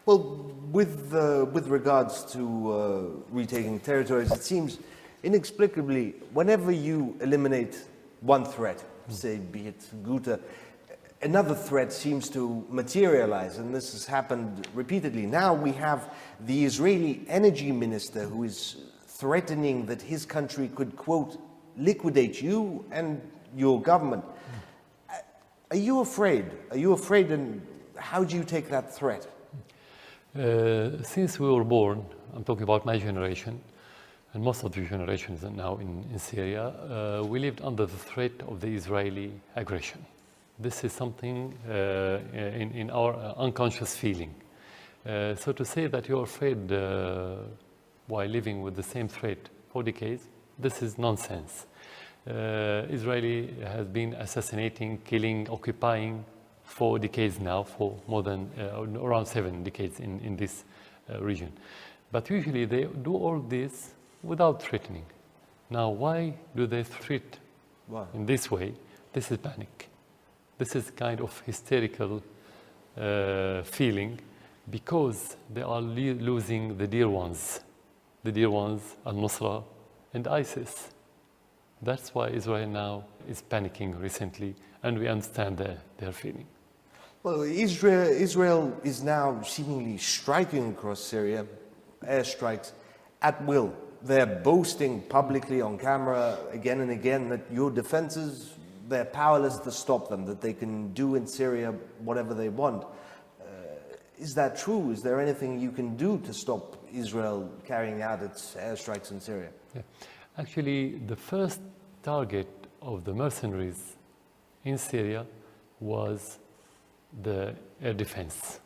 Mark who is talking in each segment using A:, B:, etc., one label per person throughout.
A: Well, with regards to retaking territories, it seems inexplicably, whenever you eliminate one threat, say, be it Ghouta, another threat seems to materialize, and this has happened repeatedly. Now we have the Israeli energy minister who is threatening that his country could, quote, liquidate you and your government. Are you afraid? Are you afraid, and how do you take that threat?
B: Since we were born, I'm talking about my generation, and most of the generations now in Syria, we lived under the threat of the Israeli aggression. This is something in our unconscious feeling. So to say that you're afraid while living with the same threat for decades, this is nonsense. Israeli has been assassinating, killing, occupying for decades now, for more than around 7 decades in this region. But usually they do all this without threatening. Now, why do they threat in this way? This is panic. This is kind of hysterical feeling because they are losing the dear ones. The dear ones, Al-Nusra and ISIS. That's why Israel now is panicking recently, and we understand their feeling.
A: Well, Israel is now seemingly striking across Syria, airstrikes at will. They're boasting publicly on camera again and again that your defenses, they're powerless to stop them, that they can do in Syria whatever they want. Is that true? Is there anything you can do to stop Israel carrying out its airstrikes in Syria?
B: Yeah. Actually, the first target of the mercenaries in Syria was the air defense.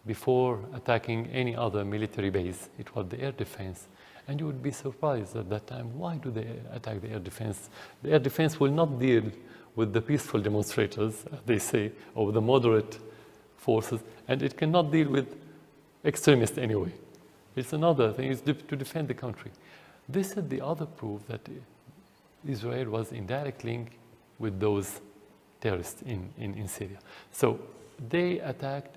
B: Before attacking any other military base, it was the air defense. And you would be surprised at that time, why do they attack the air defense? The air defense will not deal with the peaceful demonstrators, as they say, or the moderate forces, and it cannot deal with extremists anyway. It's another thing, it's to defend the country. This is the other proof that Israel was in direct link with those terrorists in Syria. So they attacked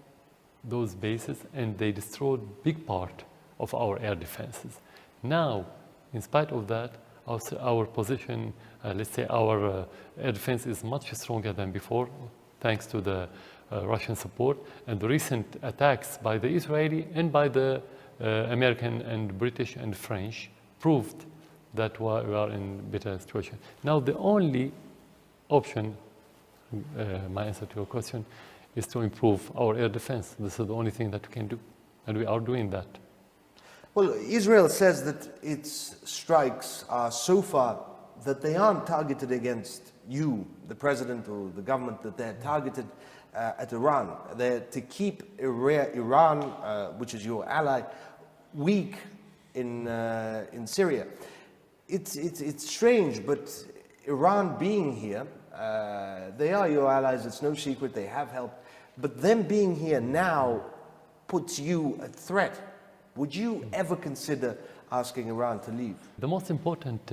B: those bases and they destroyed big part of our air defenses. Now, in spite of that, our position, let's say our air defense is much stronger than before, thanks to the Russian support, and the recent attacks by the Israeli and by the American and British and French proved that we are in a better situation. Now, the only option, my answer to your question, is to improve our air defense. This is the only thing that we can do, and we are doing that.
A: Well, Israel says that its strikes are so far that they aren't targeted against you, the president or the government, that they're targeted at Iran. They're to keep Iran, which is your ally, weak in Syria. It's strange, but Iran being here, they are your allies, it's no secret, they have helped, but them being here now puts you at threat. Would you ever consider asking Iran to leave?
B: The most important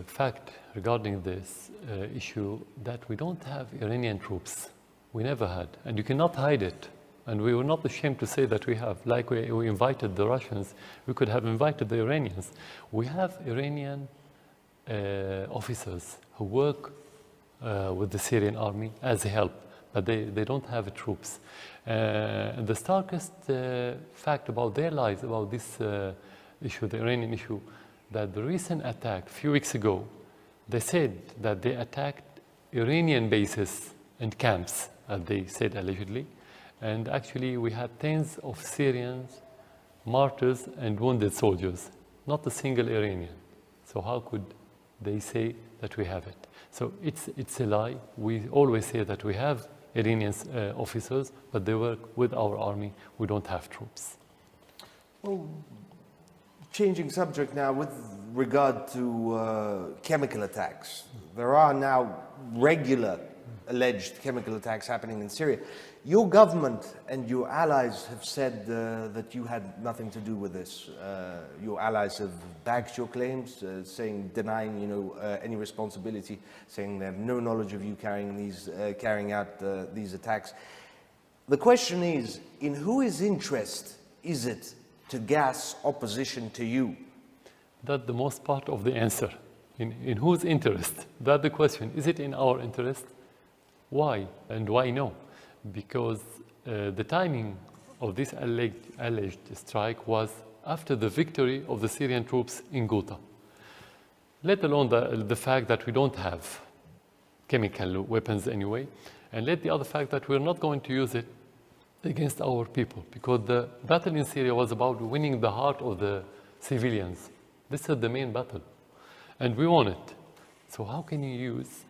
B: fact regarding this issue that we don't have Iranian troops. We never had, and you cannot hide it. And we were not ashamed to say that we have. Like we invited the Russians, we could have invited the Iranians. We have Iranian officers who work with the Syrian army as help, but they don't have troops. The starkest fact about their lives, about this issue, the Iranian issue, that the recent attack a few weeks ago, they said that they attacked Iranian bases and camps, as they said allegedly. And actually we had tens of Syrians, martyrs and wounded soldiers, not a single Iranian. So how could they say that we have it? So it's a lie. We always say that we have Iranian officers, but they work with our army. We don't have troops.
A: Well, changing subject now with regard to chemical attacks. There are now regular alleged chemical attacks happening in Syria. Your government and your allies have said that you had nothing to do with this. Your allies have backed your claims, denying any responsibility, saying they have no knowledge of you carrying out these attacks. The question is, in whose interest is it to gas opposition to you?
B: That's the most part of the answer. In whose interest? That's the question. Is it in our interest? Why? And why no? Because the timing of this alleged strike was after the victory of the Syrian troops in Ghouta. Let alone the fact that we don't have chemical weapons anyway, and let the other fact that we're not going to use it against our people, because the battle in Syria was about winning the heart of the civilians. This is the main battle, and we won it. So how can you use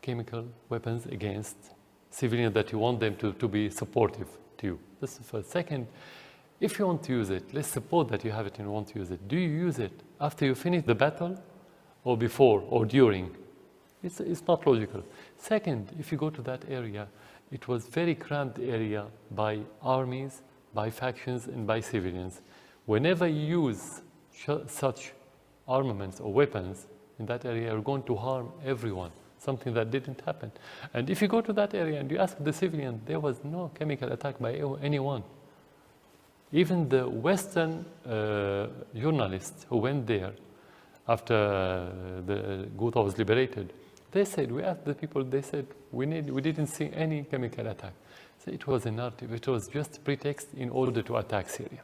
B: chemical weapons against civilians that you want them to be supportive to you? This is the first. Second, if you want to use it, let's suppose that you have it and want to use it. Do you use it after you finish the battle or before or during? It's not logical. Second, if you go to that area, it was very cramped area by armies, by factions, and by civilians. Whenever you use such armaments or weapons in that area, you're going to harm everyone, something that didn't happen. And if you go to that area and you ask the civilian, there was no chemical attack by anyone. Even the Western journalists who went there after the Ghouta was liberated, they said, we asked the people, they said, we didn't see any chemical attack. So it was a narrative, it was just pretext in order to attack Syria.